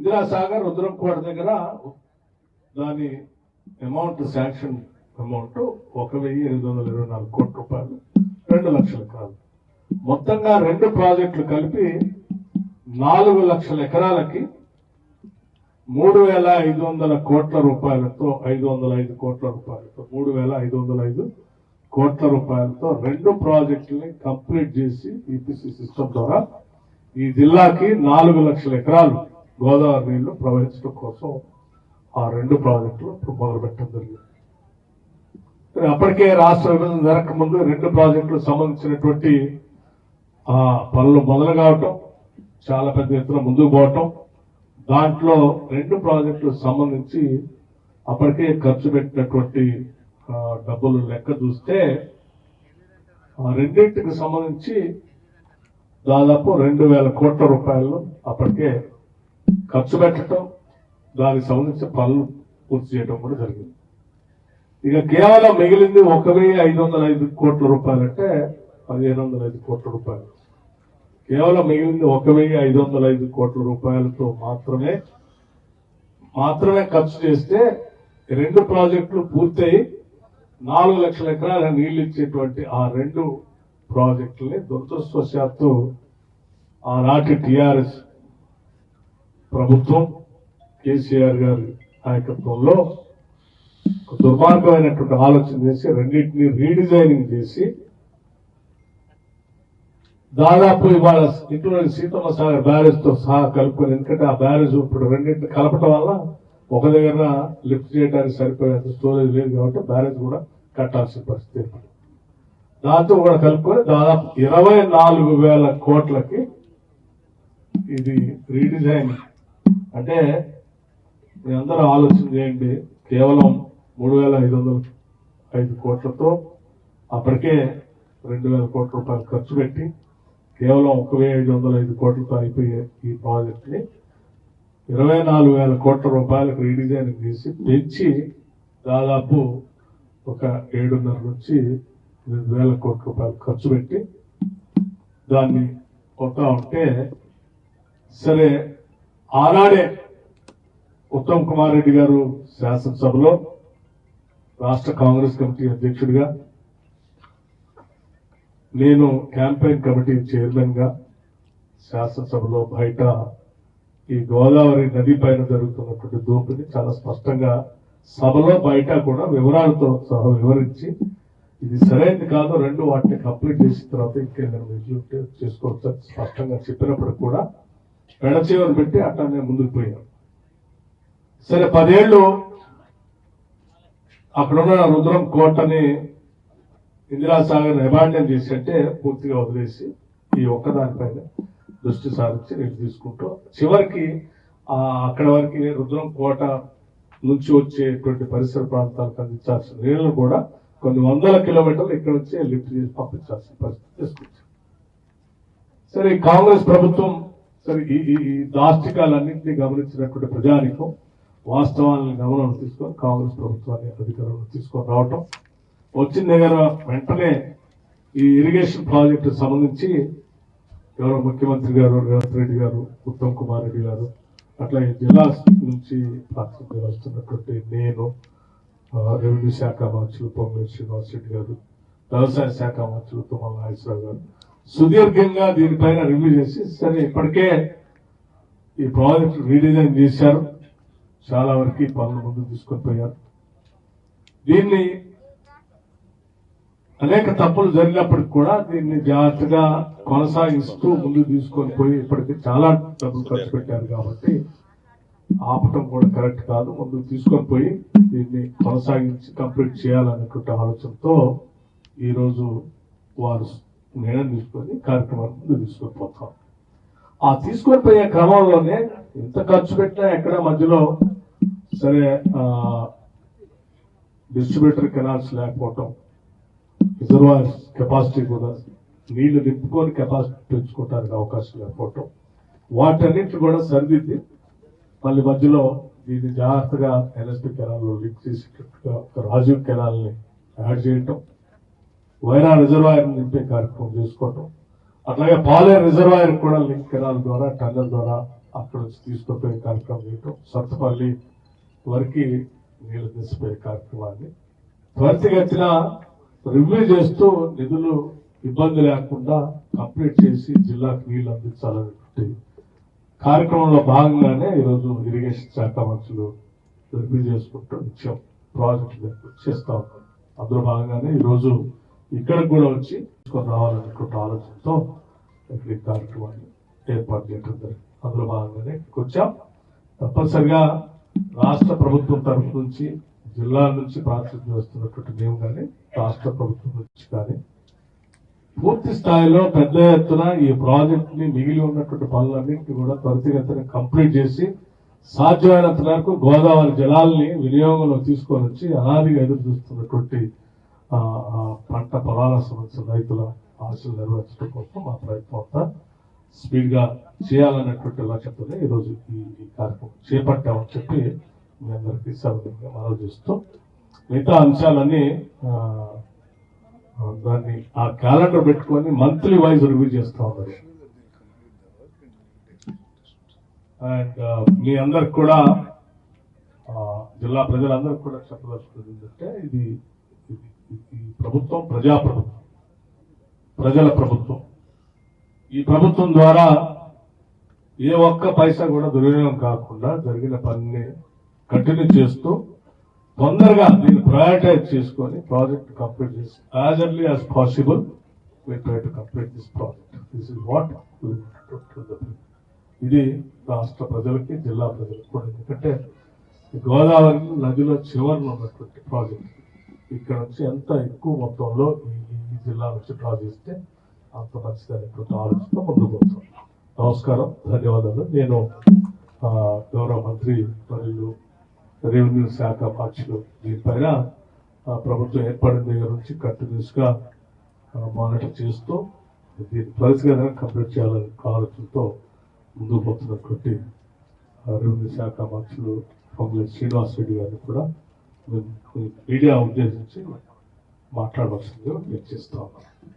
ఇందిరాసాగర్ రుద్రంకోట దగ్గర దాని amount sanction amount 1,824 కోట్ల రూపాయలు, 2 లక్షల ఎకరాలు. మొత్తంగా 2 ప్రాజెక్టులు కలిపి 4 లక్షల ఎకరాలకి 3,500 కోట్ల రూపాయలతో 505 కోట్ల రూపాయలతో 3,505 కోట్ల రూపాయలతో 2 ప్రాజెక్టుల్ని కంప్లీట్ చేసి ఈపీసీ సిస్టమ్ ద్వారా ఈ జిల్లాకి 4 లక్షల ఎకరాలు గోదావరి నీళ్లు ప్రవహించడం కోసం ఆ 2 ప్రాజెక్టులు మొదలు పెట్టడం జరిగింది. అప్పటికే రాష్ట్ర విభజన జరగకముందు 2 ప్రాజెక్టులకు సంబంధించినటువంటి పనులు మొదలు కావటం, చాలా పెద్ద ఎత్తున ముందుకు పోవటం, దాంట్లో 2 ప్రాజెక్టులకు సంబంధించి అప్పటికే ఖర్చు పెట్టినటువంటి డబ్బులు లెక్క చూస్తే రెండింటికి సంబంధించి దాదాపు 2,000 కోట్ల రూపాయలు అప్పటికే ఖర్చు పెట్టడం, దానికి సంబంధించిన పనులు పూర్తి చేయడం కూడా జరిగింది. ఇక కేవలం మిగిలింది 1,505 కోట్ల రూపాయలంటే 1,505 కోట్ల రూపాయలు. కేవలం మిగిలింది 1,505 కోట్ల రూపాయలతో మాత్రమే ఖర్చు చేస్తే 2 ప్రాజెక్టులు పూర్తయి 4 లక్షల ఎకరాల నీళ్లు ఇచ్చేటువంటి ఆ 2 ప్రాజెక్టుల్ని దురదృష్టవశాత్తు ఆనాటి టిఆర్ఎస్ ప్రభుత్వం కేసీఆర్ గారి నాయకత్వంలో దుర్మార్గమైనటువంటి ఆలోచన చేసి రెండింటినీ రీడిజైనింగ్ చేసి దాదాపు ఇవాళ ఇంక్లూడింగ్ సీతమ్మ సాగర్ బ్యారేజ్ తో సహా కలుపుకొని, ఎందుకంటే ఆ బ్యారేజ్ ఇప్పుడు రెండింటిని కలపడం వల్ల ఒక దగ్గర లిఫ్ట్ చేయడానికి సరిపోయేంత స్టోరేజ్ లేదు కాబట్టి బ్యారేజ్ కూడా కట్టాల్సిన పరిస్థితి ఏర్పడింది. దాంతో కూడా కలుపుకొని దాదాపు 24,000 కోట్లకి ఇది రీడిజైన్. అంటే మీ అందరూ ఆలోచన చేయండి, కేవలం 3,505 కోట్లతో అప్పటికే 2,000 కోట్ల రూపాయలు ఖర్చు పెట్టి కేవలం 1,505 కోట్లతో అయిపోయే ఈ ప్రాజెక్ట్ ని 24,000 కోట్ల రూపాయలకు రీడిజైనింగ్ చేసి పెంచి దాదాపు ఒక 7.5 నుంచి 8,000 కోట్ల రూపాయలు ఖర్చు పెట్టి దాన్ని కొత్త ఉంటే సరే. ఆనాడే ఉత్తమ్ కుమార్ రెడ్డి గారు శాసనసభలో రాష్ట్ర కాంగ్రెస్ కమిటీ అధ్యక్షుడిగా, నేను క్యాంపెయిన్ కమిటీ చైర్మన్ గా శాసనసభలో బయట ఈ గోదావరి నది పైన జరుగుతున్నటువంటి దోపిడీ చాలా స్పష్టంగా సభలో బయట కూడా వివరాలతో సహా వివరించి ఇది సరైనది కాదు, 2 వాటిని కంప్లీట్ చేసిన తర్వాత ఇంకేదైనా రిజ్యూట్ చేసుకోవచ్చు స్పష్టంగా చెప్పినప్పుడు కూడా పెడచేవరు పెట్టి అట్లా ముందుకు పోయాం. సరే 10 ఏళ్లు అక్కడున్న రుద్రం కోటని ఇందిరాసాగర్ అబాండన్ చేసి అంటే పూర్తిగా వదిలేసి ఈ ఒక్కదానిపైన దృష్టి సారించి నీళ్ళు తీసుకుంటూ చివరికి అక్కడ వరకు రుద్రం కోట నుంచి వచ్చేటువంటి పరిసర ప్రాంతాలకు అందించాల్సిన నీళ్లను కూడా కొన్ని 100 కిలోమీటర్లు ఇక్కడ నుంచి లిఫ్ట్ చేసి పంపించాల్సిన పరిస్థితి తీసుకొచ్చాం. సరే కాంగ్రెస్ ప్రభుత్వం సరే ఈ దాష్టికాలన్నింటినీ గమనించినటువంటి ప్రజానికం వాస్తవాలను గమనం తీసుకొని కాంగ్రెస్ ప్రభుత్వాన్ని అధికారంలో తీసుకొని రావటం, వచ్చిన దగ్గర వెంటనే ఈ ఇరిగేషన్ ప్రాజెక్టు సంబంధించి ఎవరో ముఖ్యమంత్రి గారు రేవంత్ రెడ్డి గారు, ఉత్తమ్ కుమార్ రెడ్డి గారు, అట్లాగే జిల్లా నుంచి ప్రాతినిధ్యం వస్తున్నటువంటి నేను, రెవెన్యూ శాఖ మంత్రులు పొంగూరు శ్రీనివాస్ రెడ్డి గారు, వ్యవసాయ శాఖ మంత్రులు తుమ్మల నాగేశ్వరరావు గారు సుదీర్ఘంగా దీనిపైన రివ్యూ చేసి సరే ఇప్పటికే ఈ ప్రాజెక్టు రీడిజైన్ చేశారు, చాలా వరకు పనులు ముందుకు తీసుకొని పోయారు. దీన్ని అనేక తప్పులు జరిగినప్పటికి కూడా దీన్ని జాగ్రత్తగా కొనసాగిస్తూ ముందుకు తీసుకొని పోయి ఇప్పటికీ చాలా డబ్బులు ఖర్చు పెట్టారు కాబట్టి ఆపటం కూడా కరెక్ట్ కాదు, ముందుకు తీసుకొని పోయి దీన్ని కొనసాగించి కంప్లీట్ చేయాలనేటువంటి ఆలోచనతో ఈరోజు వారు నిర్ణయం తీసుకొని కార్యక్రమాన్ని ముందుకు తీసుకొని పోతాం. ఆ తీసుకొని పోయే క్రమంలోనే ఎంత ఖర్చు పెట్టినా ఎక్కడ మధ్యలో సరే డిస్ట్రిబ్యూటర్ కెనాల్స్ లేకపోవటం, రిజర్వాయర్ కెపాసిటీ కూడా నీళ్లు నింపుకొని కెపాసిటీ పెంచుకోవడానికి అవకాశం లేకపోవటం, వాటన్నింటిని కూడా సరిదిద్ది మళ్ళీ మధ్యలో దీన్ని జాగ్రత్తగా ఎన్ఎస్పీ కెనాల్లో లింక్ చేసేటట్టుగా రాజీవ్ కెనాల్ ని యాడ్ చేయటం, వైరా రిజర్వాయర్ నింపే కార్యక్రమం చేసుకోవటం, అట్లాగే పాలేరు రిజర్వాయర్ కూడా లింక్ కెనాల్ ద్వారా టన్నెల్ ద్వారా అక్కడ నుంచి తీసుకుపోయే కార్యక్రమం చేయటం, సత్తపల్లి వరకు నీళ్లు తీసిపోయే కార్యక్రమాన్ని త్వరితగతిన రివ్యూ చేస్తూ నిధులు ఇబ్బంది లేకుండా కంప్లీట్ చేసి జిల్లాకు నీళ్లు అందించాలనేటువంటి కార్యక్రమంలో భాగంగానే ఈరోజు ఇరిగేషన్ శాఖ మంత్రులు రివ్యూ చేసుకుంటూ నిత్యం ప్రాజెక్టులు చేస్తా ఉన్నారు. అందులో భాగంగానే ఈరోజు ఇక్కడికి కూడా వచ్చి తీసుకొని రావాలనేటువంటి ఆలోచనతో ఇక్కడ ఈ కార్యక్రమాన్ని ఏర్పాటు చేయడం జరిగింది. అందులో భాగంగానే ఇక్కడికి వచ్చాం. తప్పనిసరిగా రాష్ట్ర ప్రభుత్వం తరఫు నుంచి, జిల్లా నుంచి ప్రాతినిధ్యం వస్తున్నటువంటి మేము కానీ, రాష్ట్ర ప్రభుత్వం నుంచి కానీ పూర్తి స్థాయిలో పెద్ద ఎత్తున ఈ ప్రాజెక్ట్ ని మిగిలి ఉన్నటువంటి పనులన్నింటినీ కూడా త్వరితగతిన కంప్లీట్ చేసి సాధ్యమైనంత వరకు గోదావరి జలాల్ని వినియోగంలో తీసుకొని వచ్చి అనాదిగా ఎదురు చూస్తున్నటువంటి పంట పొలాల సమస్య రైతుల ఆశలు నెరవేర్చడం కోసం మా ప్రయత్నం అంతా స్పీడ్ గా చేయాలన్నటువంటి లక్ష్యంతోనే ఈరోజు ఈ కార్యక్రమం చేపట్టామని చెప్పి మీ అందరికీ సవినయంగా మనవి చేస్తూ మిగతా అంశాలన్నీ దాన్ని ఆ క్యాలెండర్ పెట్టుకొని మంత్లీ వైజ్ రివ్యూ చేస్తా ఉన్నారు. అండ్ మీ అందరికి కూడా జిల్లా ప్రజలందరికీ కూడా చెప్పదలుచుకుంది ఏంటంటే ఇది ప్రభుత్వం ప్రజాప్రభుత్వం, ప్రజల ప్రభుత్వం. ఈ ప్రభుత్వం ద్వారా ఏ ఒక్క పైసా కూడా దుర్వినియోగం కాకుండా జరిగిన పనిని కంటిన్యూ చేస్తూ తొందరగా దీన్ని ప్రయారిటైజ్ చేసుకొని ప్రాజెక్ట్ కంప్లీట్ చేసి as early as possible we try to complete this project. This is what we want to do. ఇది రాష్ట్ర ప్రజలకి, జిల్లా ప్రజలకు కూడా. ఎందుకంటే గోదావరి నదిలో చివరిలో ఉన్నటువంటి ప్రాజెక్ట్ ఇక్కడ నుంచి ఎంత ఎక్కువ మొత్తంలో ఈ జిల్లా నుంచి డ్రా చేస్తే అంత మంచిదనేటువంటి ఆలోచనతో ముందుకు పోతాం. నమస్కారం, ధన్యవాదాలు. నేను గౌరవ మంత్రి మరియు రెవెన్యూ శాఖ మార్చులు దీనిపైన ప్రభుత్వం ఏర్పడిన దగ్గర నుంచి కంటిన్యూస్ గా మానిటర్ చేస్తూ దీన్ని త్వరితగా కంప్లీట్ చేయాలనే ఆలోచనతో ముందుకు పోతున్నటువంటి రెవెన్యూ శాఖ మంత్రులు పొంగులేటి శ్రీనివాస్ రెడ్డి గారిని కూడా మీడియా ఉద్దేశించి మాట్లాడవలసిందిగా నేను చేస్తా ఉన్నాను.